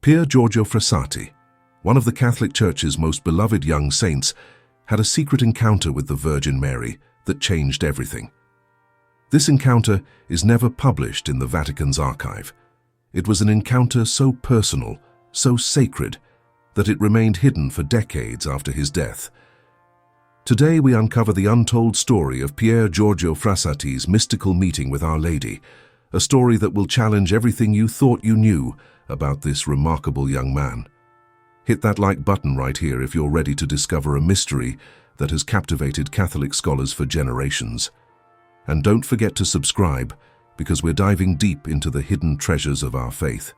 PierGiorgioFrassati, one of the Catholic Church's most beloved young saints, had a secret encounter with the Virgin Mary that changed everything. This encounter is never published in the Vatican's archive. It was an encounter so personal, so sacred, that it remained hidden for decades after his death. Today we uncover the untold story of PierGiorgioFrassati's mystical meeting with Our Lady, a story that will challenge everything you thought you knew about this remarkable young man. Hit that like button right here if you're ready to discover a mystery that has captivated Catholic scholars for generations. And don't forget to subscribe, because we're diving deep into the hidden treasures of our faith.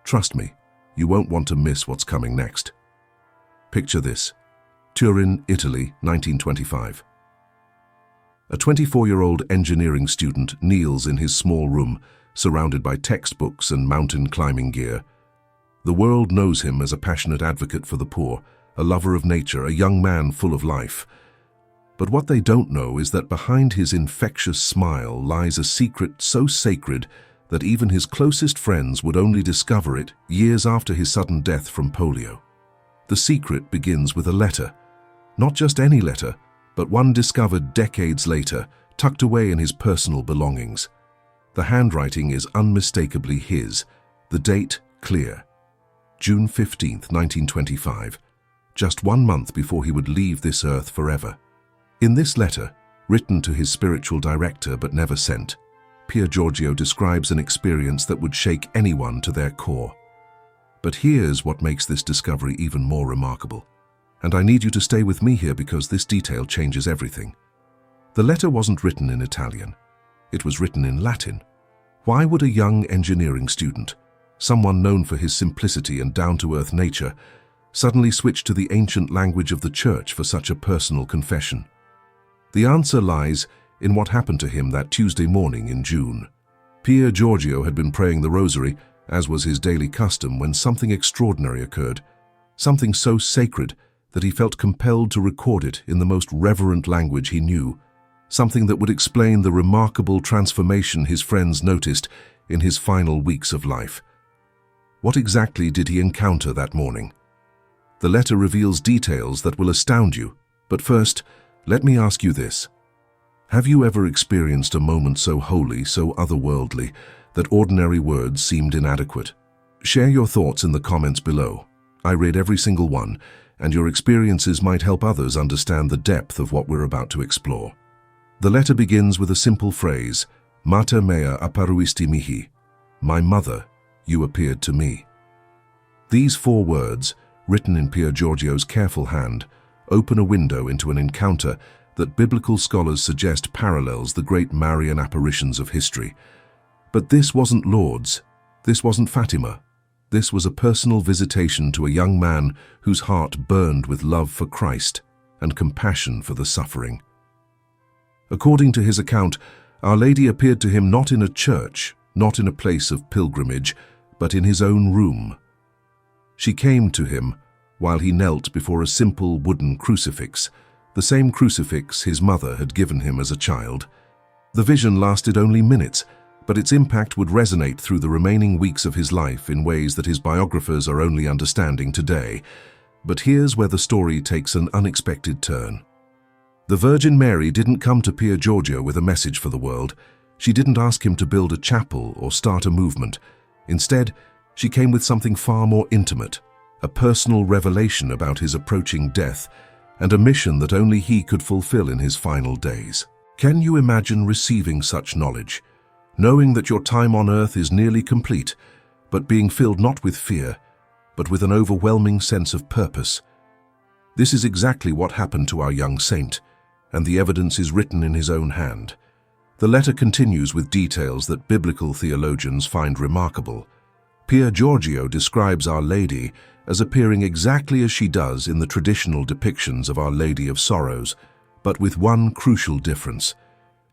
Trust me, you won't want to miss what's coming next. Picture this: Turin, Italy, 1925. A 24-year-old engineering student kneels in his small room, surrounded by textbooks and mountain climbing gear. The world knows him as a passionate advocate for the poor, a lover of nature, a young man full of life. But what they don't know is that behind his infectious smile lies a secret so sacred that even his closest friends would only discover it years after his sudden death from polio. The secret begins with a letter. Not just any letter, but one discovered decades later, tucked away in his personal belongings. The handwriting is unmistakably his, the date clear. June 15, 1925, just 1 month before he would leave this earth forever. In this letter, written to his spiritual director but never sent, Pier Giorgio describes an experience that would shake anyone to their core. But here's what makes this discovery even more remarkable. And I need you to stay with me here because this detail changes everything. The letter wasn't written in Italian. It was written in Latin. Why would a young engineering student, someone known for his simplicity and down-to-earth nature, suddenly switch to the ancient language of the Church for such a personal confession? The answer lies in what happened to him that Tuesday morning in June. Pier Giorgio had been praying the rosary, as was his daily custom, when something extraordinary occurred, something so sacred that he felt compelled to record it in the most reverent language he knew, something that would explain the remarkable transformation his friends noticed in his final weeks of life. What exactly did he encounter that morning? The letter reveals details that will astound you, but first, let me ask you this. Have you ever experienced a moment so holy, so otherworldly, that ordinary words seemed inadequate? Share your thoughts in the comments below. I read every single one, and your experiences might help others understand the depth of what we're about to explore. The letter begins with a simple phrase, Mater mea apparuisti mihi. My mother, you appeared to me. These 4 words, written in Pier Giorgio's careful hand, open a window into an encounter that biblical scholars suggest parallels the great Marian apparitions of history. But this wasn't Lourdes. This wasn't Fatima. This was a personal visitation to a young man whose heart burned with love for Christ and compassion for the suffering. According to his account, Our Lady appeared to him not in a church, not in a place of pilgrimage, but in his own room. She came to him while he knelt before a simple wooden crucifix, the same crucifix his mother had given him as a child. The vision lasted only minutes, but its impact would resonate through the remaining weeks of his life in ways that his biographers are only understanding today. But here's where the story takes an unexpected turn. The Virgin Mary didn't come to Pier Giorgio with a message for the world. She didn't ask him to build a chapel or start a movement. Instead, she came with something far more intimate, a personal revelation about his approaching death and a mission that only he could fulfill in his final days. Can you imagine receiving such knowledge? Knowing that your time on earth is nearly complete, but being filled not with fear, but with an overwhelming sense of purpose. This is exactly what happened to our young saint, and the evidence is written in his own hand. The letter continues with details that biblical theologians find remarkable. Pier Giorgio describes Our Lady as appearing exactly as she does in the traditional depictions of Our Lady of Sorrows, but with one crucial difference.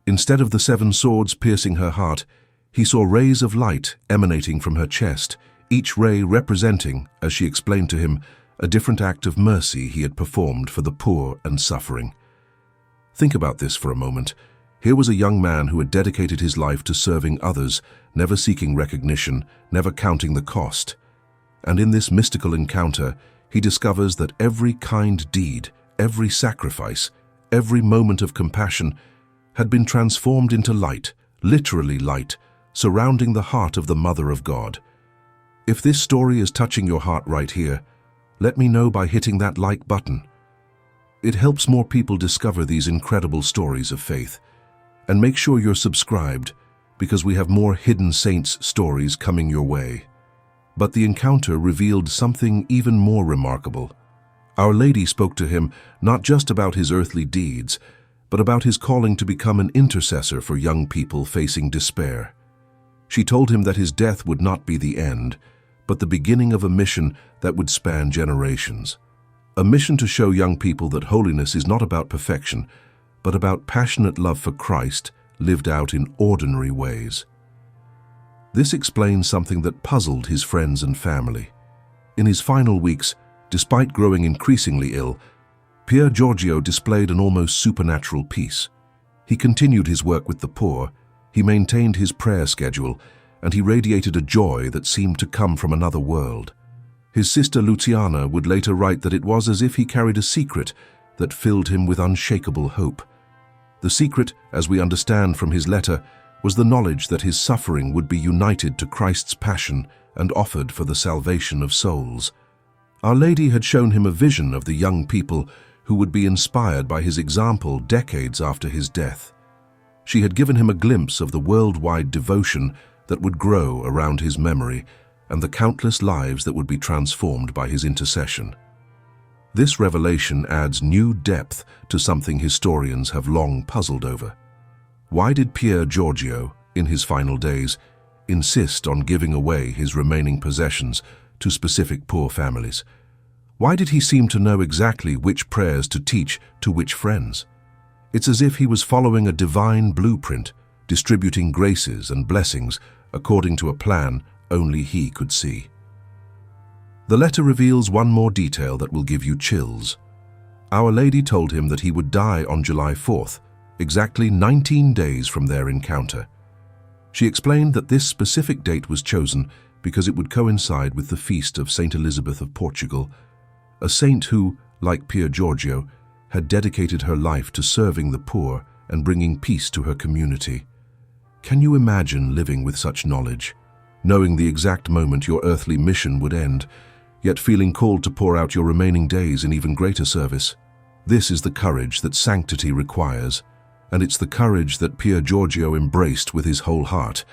Instead of the 7 swords piercing her heart, he saw rays of light emanating from her chest, each ray representing, as she explained to him, a different act of mercy he had performed for the poor and suffering. Think about this for a moment. Here was a young man who had dedicated his life to serving others, never seeking recognition, never counting the cost. and in this mystical encounter, he discovers that every kind deed, every sacrifice, every moment of compassion had been transformed into light, literally light, surrounding the heart of the Mother of God. If this story is touching your heart right here, let me know by hitting that like button. It helps more people discover these incredible stories of faith. And make sure you're subscribed, because we have more hidden saints stories coming your way. But the encounter revealed something even more remarkable. Our Lady spoke to him not just about his earthly deeds, but about his calling to become an intercessor for young people facing despair. She told him that his death would not be the end, but the beginning of a mission that would span generations. A mission to show young people that holiness is not about perfection, but about passionate love for Christ lived out in ordinary ways. This explains something that puzzled his friends and family. In his final weeks, despite growing increasingly ill, PierGiorgio displayed an almost supernatural peace. He continued his work with the poor, he maintained his prayer schedule, and he radiated a joy that seemed to come from another world. His sister Luciana would later write that it was as if he carried a secret that filled him with unshakable hope. The secret, as we understand from his letter, was the knowledge that his suffering would be united to Christ's passion and offered for the salvation of souls. Our Lady had shown him a vision of the young people who would be inspired by his example decades after his death. She had given him a glimpse of the worldwide devotion that would grow around his memory and the countless lives that would be transformed by his intercession. This revelation adds new depth to something historians have long puzzled over. Why did PierGiorgio, in his final days, insist on giving away his remaining possessions to specific poor families? Why did he seem to know exactly which prayers to teach to which friends? It's as if he was following a divine blueprint, distributing graces and blessings according to a plan only he could see. The letter reveals one more detail that will give you chills. Our Lady told him that he would die on July 4th, exactly 19 days from their encounter. She explained that this specific date was chosen because it would coincide with the feast of Saint Elizabeth of Portugal, a saint who, like PierGiorgio, had dedicated her life to serving the poor and bringing peace to her community. Can you imagine living with such knowledge, knowing the exact moment your earthly mission would end, yet feeling called to pour out your remaining days in even greater service? This is the courage that sanctity requires, and it's the courage that PierGiorgio embraced with his whole heart.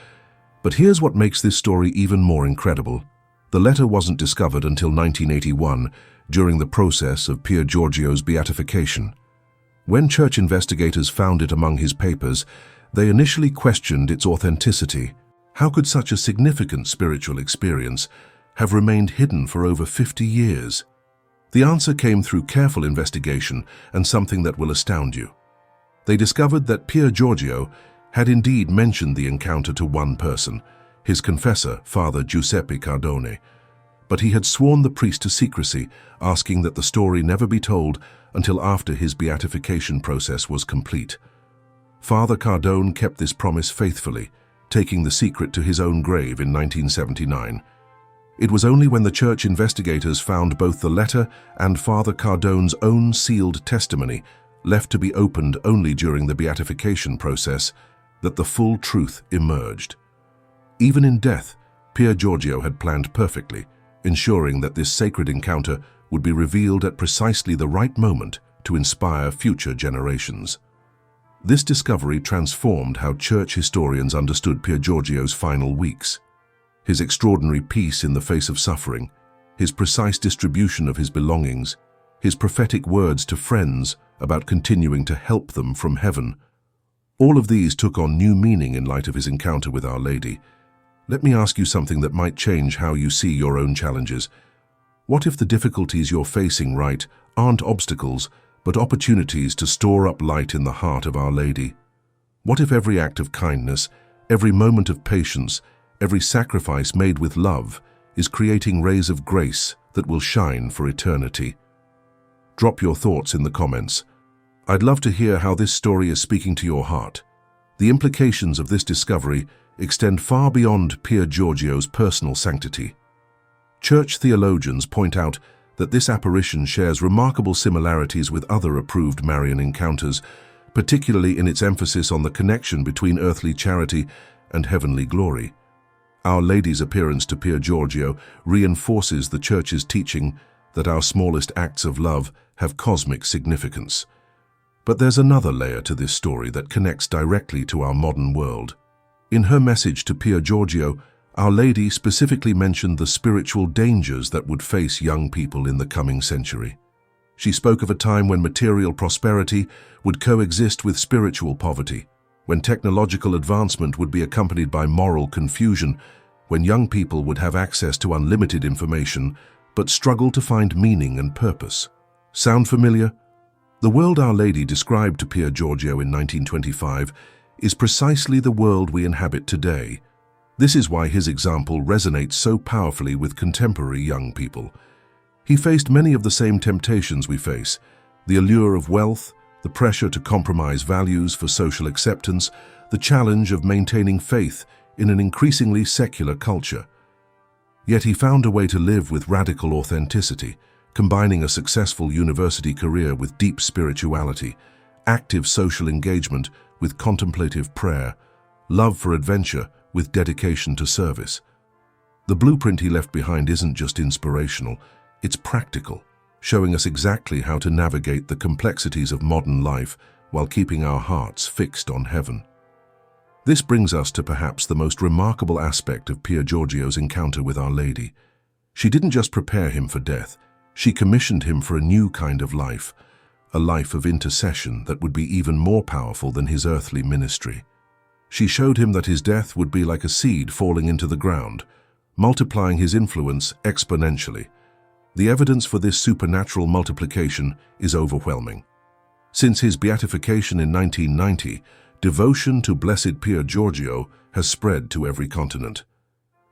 But here's what makes this story even more incredible. The letter wasn't discovered until 1981, during the process of PierGiorgio's beatification. When church investigators found it among his papers, they initially questioned its authenticity. How could such a significant spiritual experience have remained hidden for over 50 years? The answer came through careful investigation and something that will astound you. They discovered that PierGiorgio had indeed mentioned the encounter to one person, his confessor, Father Giuseppe Cardone, but he had sworn the priest to secrecy, asking that the story never be told until after his beatification process was complete. Father Cardone kept this promise faithfully, taking the secret to his own grave in 1979. It was only when the church investigators found both the letter and Father Cardone's own sealed testimony, left to be opened only during the beatification process, that the full truth emerged. Even in death, PierGiorgio had planned perfectly, ensuring that this sacred encounter would be revealed at precisely the right moment to inspire future generations. This discovery transformed how church historians understood PierGiorgio's final weeks. His extraordinary peace in the face of suffering, his precise distribution of his belongings, his prophetic words to friends about continuing to help them from heaven. All of these took on new meaning in light of his encounter with Our Lady. Let me ask you something that might change how you see your own challenges. What if the difficulties you're facing aren't obstacles, but opportunities to store up light in the heart of Our Lady? What if every act of kindness, every moment of patience, every sacrifice made with love is creating rays of grace that will shine for eternity? Drop your thoughts in the comments. I'd love to hear how this story is speaking to your heart. The implications of this discovery extend far beyond PierGiorgio's personal sanctity. Church theologians point out that this apparition shares remarkable similarities with other approved Marian encounters, particularly in its emphasis on the connection between earthly charity and heavenly glory. Our Lady's appearance to Pier Giorgio reinforces the Church's teaching that our smallest acts of love have cosmic significance. But there's another layer to this story that connects directly to our modern world. In her message to Pier Giorgio, Our Lady specifically mentioned the spiritual dangers that would face young people in the coming century. She spoke of a time when material prosperity would coexist with spiritual poverty, when technological advancement would be accompanied by moral confusion, when young people would have access to unlimited information but struggle to find meaning and purpose. Sound familiar? The world Our Lady described to Pier Giorgio in 1925 is precisely the world we inhabit today. This is why his example resonates so powerfully with contemporary young people. He faced many of the same temptations we face: the allure of wealth, the pressure to compromise values for social acceptance, the challenge of maintaining faith in an increasingly secular culture. Yet he found a way to live with radical authenticity, combining a successful university career with deep spirituality, active social engagement with contemplative prayer, love for adventure with dedication to service. The blueprint he left behind isn't just inspirational, it's practical, showing us exactly how to navigate the complexities of modern life while keeping our hearts fixed on heaven. This brings us to perhaps the most remarkable aspect of Pier Giorgio's encounter with Our Lady. She didn't just prepare him for death, she commissioned him for a new kind of life, a life of intercession that would be even more powerful than his earthly ministry. She showed him that his death would be like a seed falling into the ground, multiplying his influence exponentially. The evidence for this supernatural multiplication is overwhelming. Since his beatification in 1990, devotion to Blessed Pier Giorgio has spread to every continent.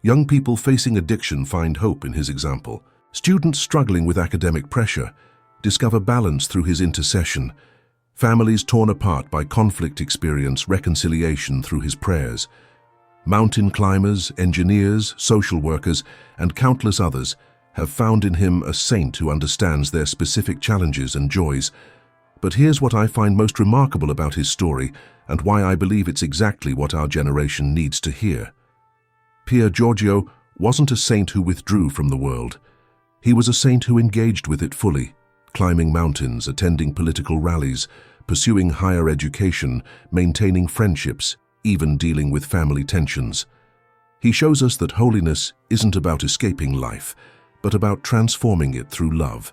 Young people facing addiction find hope in his example. Students struggling with academic pressure discover balance through his intercession. Families torn apart by conflict experience reconciliation through his prayers. Mountain climbers, engineers, social workers, and countless others have found in him a saint who understands their specific challenges and joys. But here's what I find most remarkable about his story and why I believe it's exactly what our generation needs to hear. Pier Giorgio wasn't a saint who withdrew from the world. He was a saint who engaged with it fully, climbing mountains, attending political rallies, pursuing higher education, maintaining friendships, even dealing with family tensions. He shows us that holiness isn't about escaping life, but about transforming it through love.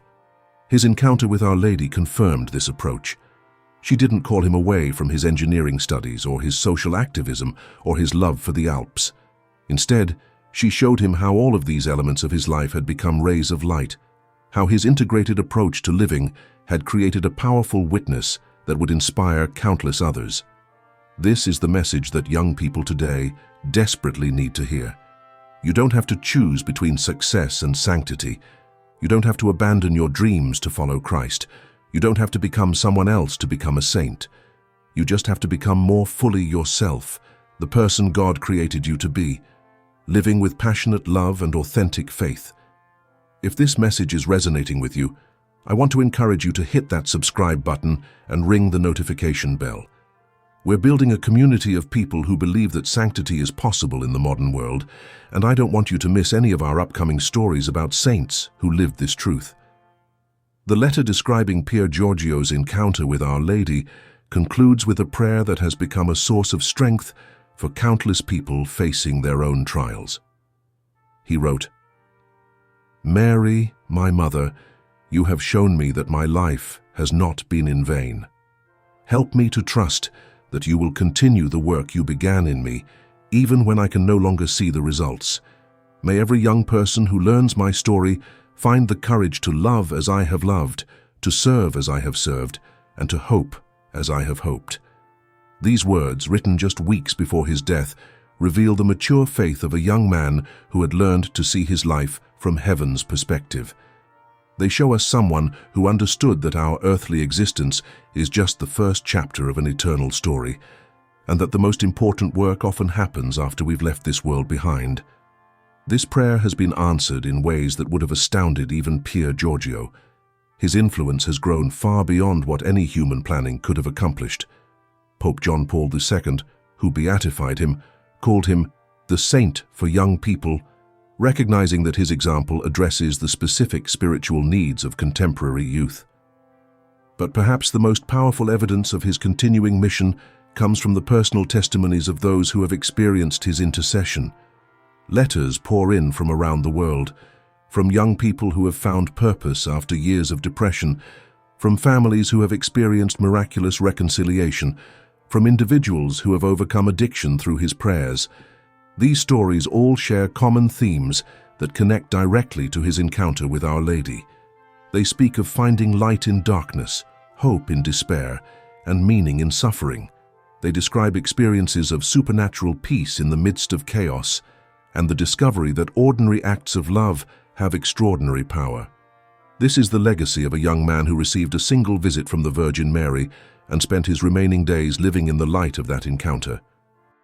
His encounter with Our Lady confirmed this approach. She didn't call him away from his engineering studies or his social activism or his love for the Alps. Instead, she showed him how all of these elements of his life had become rays of light, how his integrated approach to living had created a powerful witness that would inspire countless others. This is the message that young people today desperately need to hear. You don't have to choose between success and sanctity. You don't have to abandon your dreams to follow Christ. You don't have to become someone else to become a saint. You just have to become more fully yourself, the person God created you to be, living with passionate love and authentic faith. If this message is resonating with you, I want to encourage you to hit that subscribe button and ring the notification bell. We're building a community of people who believe that sanctity is possible in the modern world, and I don't want you to miss any of our upcoming stories about saints who lived this truth. The letter describing Pier Giorgio's encounter with Our Lady concludes with a prayer that has become a source of strength for countless people facing their own trials. He wrote, "Mary, my mother, you have shown me that my life has not been in vain. Help me to trust that you will continue the work you began in me, even when I can no longer see the results. May every young person who learns my story find the courage to love as I have loved, to serve as I have served, and to hope as I have hoped." These words, written just weeks before his death, reveal the mature faith of a young man who had learned to see his life from heaven's perspective. They show us someone who understood that our earthly existence is just the first chapter of an eternal story, and that the most important work often happens after we've left this world behind. This prayer has been answered in ways that would have astounded even Pier Giorgio. His influence has grown far beyond what any human planning could have accomplished. Pope John Paul II, who beatified him, called him the saint for young people, recognizing that his example addresses the specific spiritual needs of contemporary youth. But perhaps the most powerful evidence of his continuing mission comes from the personal testimonies of those who have experienced his intercession. Letters pour in from around the world, from young people who have found purpose after years of depression, from families who have experienced miraculous reconciliation, from individuals who have overcome addiction through his prayers. These stories all share common themes that connect directly to his encounter with Our Lady. They speak of finding light in darkness, hope in despair, and meaning in suffering. They describe experiences of supernatural peace in the midst of chaos, and the discovery that ordinary acts of love have extraordinary power. This is the legacy of a young man who received a single visit from the Virgin Mary and spent his remaining days living in the light of that encounter.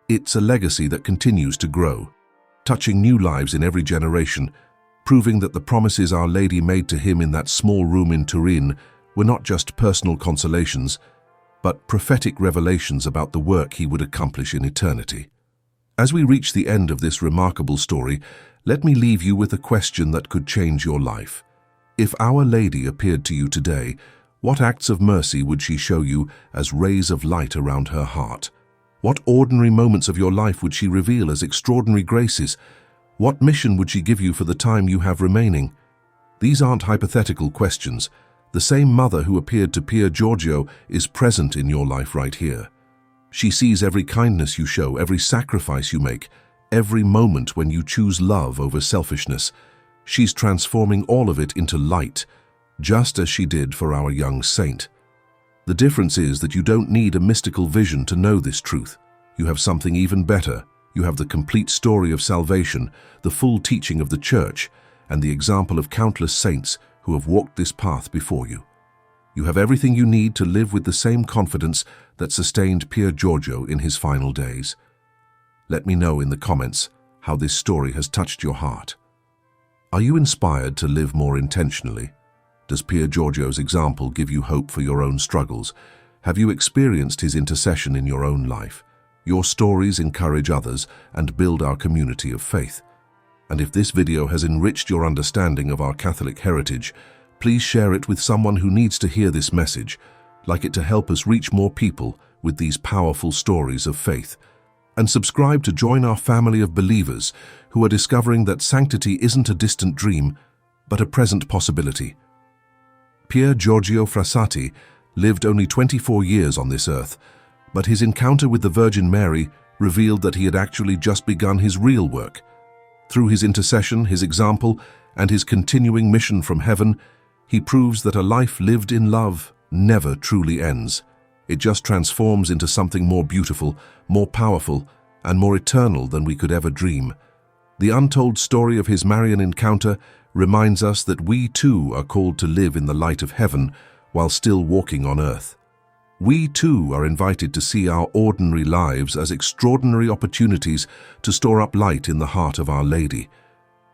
It's a legacy that continues to grow, touching new lives in every generation, proving that the promises Our Lady made to him in that small room in Turin were not just personal consolations, but prophetic revelations about the work he would accomplish in eternity. As we reach the end of this remarkable story, let me leave you with a question that could change your life. If Our Lady appeared to you today, what acts of mercy would she show you as rays of light around her heart? What ordinary moments of your life would she reveal as extraordinary graces? What mission would she give you for the time you have remaining? These aren't hypothetical questions. The same mother who appeared to Pier Giorgio is present in your life right here. She sees every kindness you show, every sacrifice you make, every moment when you choose love over selfishness. She's transforming all of it into light, just as she did for our young saint. The difference is that you don't need a mystical vision to know this truth. You have something even better. You have the complete story of salvation, the full teaching of the Church, and the example of countless saints who have walked this path before you. You have everything you need to live with the same confidence that sustained Pier Giorgio in his final days. Let me know in the comments how this story has touched your heart. Are you inspired to live more intentionally? Does Pier Giorgio's example give you hope for your own struggles? Have you experienced his intercession in your own life? Your stories encourage others and build our community of faith. And if this video has enriched your understanding of our Catholic heritage, please share it with someone who needs to hear this message, like it to help us reach more people with these powerful stories of faith. And subscribe to join our family of believers who are discovering that sanctity isn't a distant dream, but a present possibility. PierGiorgioFrassati lived only 24 years on this earth, but his encounter with the Virgin Mary revealed that he had actually just begun his real work. Through his intercession, his example, and his continuing mission from heaven, he proves that a life lived in love never truly ends. It just transforms into something more beautiful, more powerful, and more eternal than we could ever dream. The untold story of his Marian encounter reminds us that we too are called to live in the light of heaven while still walking on earth. We too are invited to see our ordinary lives as extraordinary opportunities to store up light in the heart of Our Lady.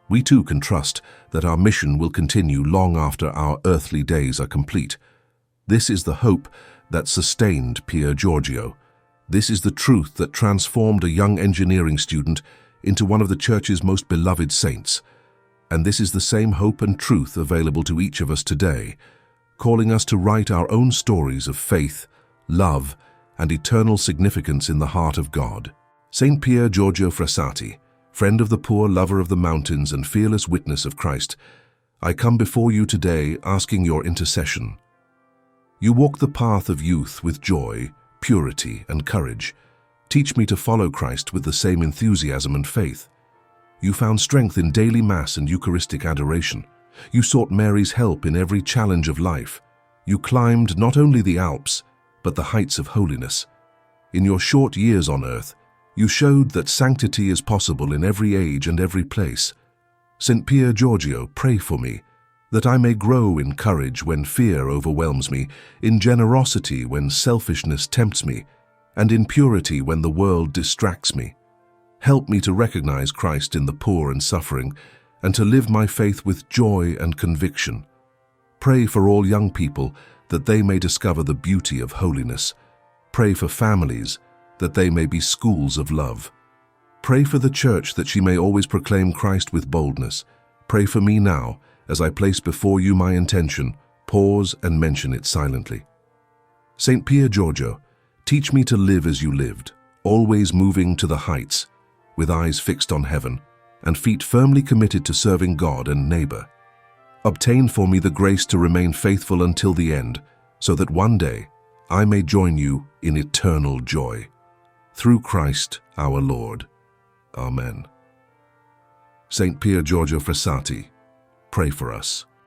We too can trust that our mission will continue long after our earthly days are complete. This is the hope that sustained Pier Giorgio. This is the truth that transformed a young engineering student into one of the Church's most beloved saints. And this is the same hope and truth available to each of us today, calling us to write our own stories of faith, love, and eternal significance in the heart of God. Saint PierGiorgioFrassati, friend of the poor, lover of the mountains, and fearless witness of Christ, I come before you today asking your intercession. You walk the path of youth with joy, purity, and courage. Teach me to follow Christ with the same enthusiasm and faith. You found strength in daily Mass and Eucharistic adoration. You sought Mary's help in every challenge of life. You climbed not only the Alps, but the heights of holiness. In your short years on earth, you showed that sanctity is possible in every age and every place. St. Pier Giorgio, pray for me, that I may grow in courage when fear overwhelms me, in generosity when selfishness tempts me, and in purity when the world distracts me. Help me to recognize Christ in the poor and suffering, and to live my faith with joy and conviction. Pray for all young people that they may discover the beauty of holiness. Pray for families that they may be schools of love. Pray for the church that she may always proclaim Christ with boldness. Pray for me now, as I place before you my intention. Pause and mention it silently. Saint PierGiorgio, teach me to live as you lived, always moving to the heights, with eyes fixed on heaven, and feet firmly committed to serving God and neighbor. Obtain for me the grace to remain faithful until the end, so that one day I may join you in eternal joy. Through Christ our Lord. Amen. Saint PierGiorgioFrassati, pray for us.